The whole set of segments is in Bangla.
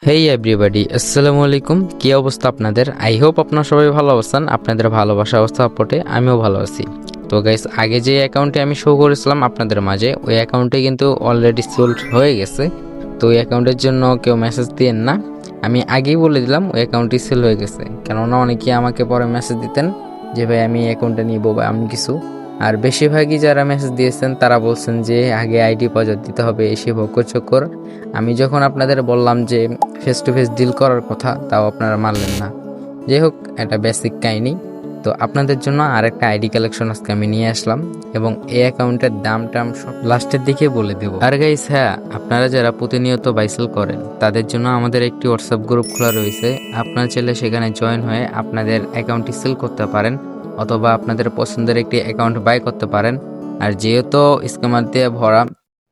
হেই এভরিবাডি, আসসালামু আলাইকুম। কি অবস্থা আপনাদের? আই হোপ আপনারা সবাই ভালো অবস্থান। আপনাদের ভালোবাসা অবস্থা সাপোর্টে আমিও ভালো আছি। তো গাইস, আগে যে অ্যাকাউন্টে আমি শো করেছিলাম আপনাদের মাঝে, ওই অ্যাকাউন্টে কিন্তু অলরেডি সোল্ড হয়ে গেছে। তো ওই অ্যাকাউন্টের জন্য কেউ মেসেজ দিয়েন না, আমি আগেই বলে দিলাম ওই অ্যাকাউন্টটি সেল হয়ে গেছে। কেননা অনেকে আমাকে পরে মেসেজ দিতেন যে ভাই আমি অ্যাকাউন্টে নিব বা আমি কিছু। আর বেশিরভাগই যারা মেসেজ দিয়েছেন তারা বলছেন যে আগে আইডি পাসওয়ার্ড দিতে হবে, এসে বকর চক্কর। আমি যখন আপনাদের বললাম যে ফেস টু ফেস ডিল করার কথা, তাও আপনারা মানলেন না। যাই হোক, এটা বেসিক কাহিনী। তো আপনাদের জন্য আরেকটা আইডি কালেকশন আজকে আমি নিয়ে আসলাম, এবং এই অ্যাকাউন্টের দাম টাম সব লাস্টের দিকে বলে দেবো। আর গাইস, হ্যাঁ, আপনারা যারা প্রতিনিয়ত বাইসেল করেন তাদের জন্য আমাদের একটি হোয়াটসঅ্যাপ গ্রুপ খোলা রয়েছে। আপনারা চাইলে সেখানে জয়েন হয়ে আপনাদের অ্যাকাউন্টটি সেল করতে পারেন, অথবা আপনাদের পছন্দের একটি অ্যাকাউন্ট বাই করতে পারেন। আর যেহেতু স্ক্যামার দিয়ে ভরা,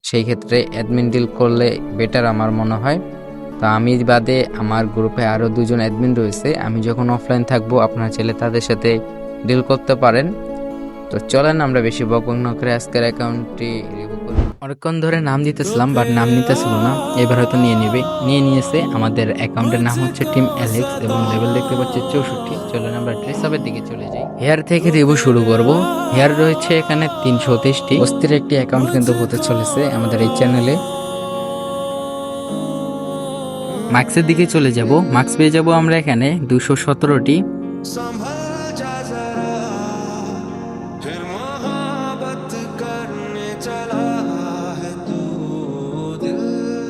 সেই ক্ষেত্রে অ্যাডমিন ডিল করলে বেটার আমার মনে হয়। তো আমি বাদে আমার গ্রুপে আরও দুজন অ্যাডমিন রয়েছে, আমি যখন অফলাইন থাকবো আপনারা চাইলে তাদের সাথে ডিল করতে পারেন। তো চলেন আমরা বেশি বকবক না করে আজকের অ্যাকাউন্টটি রিভিউ করি। অনেকক্ষণ ধরে নাম দিতেছিলাম, বাট নাম নিতেছিল না, এবার হয়তো নিয়েছে। আমাদের অ্যাকাউন্টের নাম হচ্ছে টিম অ্যালেক্স এবং লেভেল দেখতে পাচ্ছি 64। চলেন আমরা ড্রেস আপের দিকে চলে যাই। হেয়ার থেকে রিভিউ শুরু করব। হেয়ার রয়েছে এখানে 330টি। অস্থির একটি অ্যাকাউন্ট কিন্তু হতে চলেছে আমাদের এই চ্যানেলে। মার্কসের দিকে চলে যাব। মার্কস পেয়ে যাব আমরা এখানে 217টি।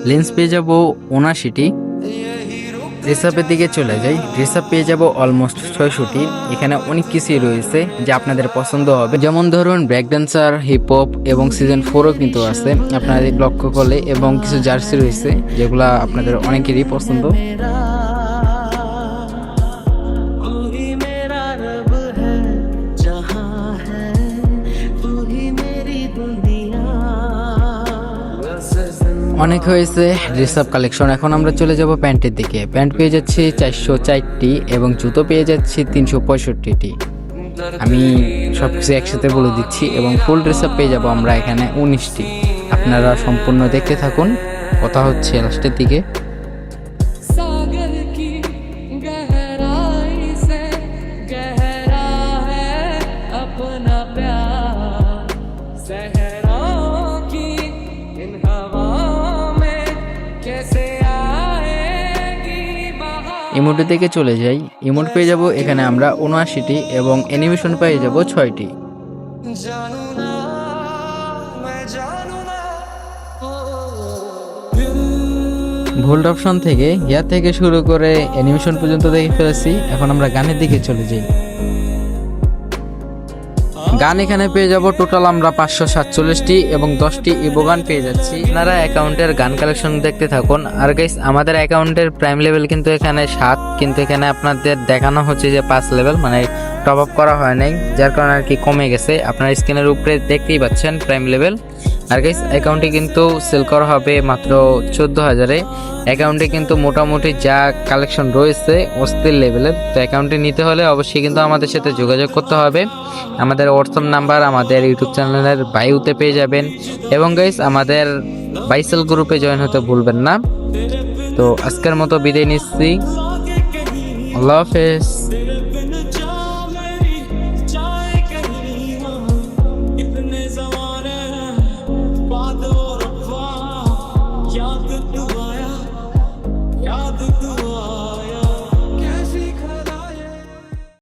লেন্স পেয়ে যাব 79টি। ড্রেস আপের দিকে চলে যাই। ড্রেস আপ পেয়ে যাব অলমোস্ট 600টি। এখানে অনেক কিছুই রয়েছে যা আপনাদের পছন্দ হবে, যেমন ধরুন ব্রেক ড্যান্সার, হিপ হপ এবং সিজন 4ও কিন্তু আছে আপনাদের লক্ষ্য করলে, এবং কিছু জার্সি রয়েছে যেগুলো আপনাদের অনেকেরই পছন্দ। অনেক হয়েছে ড্রেস আপ কালেকশন, এখন আমরা চলে যাব প্যান্টের দিকে। প্যান্ট পেয়ে যাচ্ছি 404টি এবং জুতো পেয়ে যাচ্ছি 365টি। আমি সব কিছু একসাথে বলে দিচ্ছি। এবং ফুল ড্রেস আপ পেয়ে যাবো আমরা এখানে 19টি। আপনারা সম্পূর্ণ দেখতে থাকুন, কথা হচ্ছে লাস্টের দিকে। ইমোটের দিকে চলে যাই। ইমোট পেয়ে যাব এখানে আমরা 79টি এবং অ্যানিমেশন পেয়ে যাব 6টি। ভোল্ট অপশন থেকে হেয়ার থেকে শুরু করে অ্যানিমেশন পর্যন্ত দেখে ফেলেছি। এখন আমরা গানের দিকে চলে যাই। গান এখানে পেয়ে যাব টোটাল আমরা 547টি এবং 10টি ইভো গান পেয়ে যাচ্ছি। আপনারা অ্যাকাউন্টের গান কালেকশন দেখতে থাকুন। আর গাইস, আমাদের অ্যাকাউন্টের প্রাইম লেভেল কিন্তু এখানে 7, কিন্তু এখানে আপনাদের দেখানো হচ্ছে যে 5 লেভেল, মানে টপ আপ করা হয় নাই, যার কারণে আর কি কমে গেছে। আপনার স্ক্রিনের উপরে দেখতেই পাচ্ছেন প্রাইম লেভেল। আর গাইস, অ্যাকাউন্টে কিন্তু সেল করা হবে মাত্র 14,000-এ। অ্যাকাউন্টে কিন্তু মোটামুটি যা কালেকশন রয়েছে অস্থির লেভেলের। তো অ্যাকাউন্টে নিতে হলে অবশ্যই কিন্তু আমাদের সাথে যোগাযোগ করতে হবে। আমাদের হোয়াটসঅ্যাপ নাম্বার আমাদের ইউটিউব চ্যানেলের বায়োতে পেয়ে যাবেন। এবং গাইস, আমাদের বাইসেল গ্রুপে জয়েন হতে ভুলবেন না। তো আজকের মতো বিদায় নিচ্ছি, আল্লাহ হাফেজ।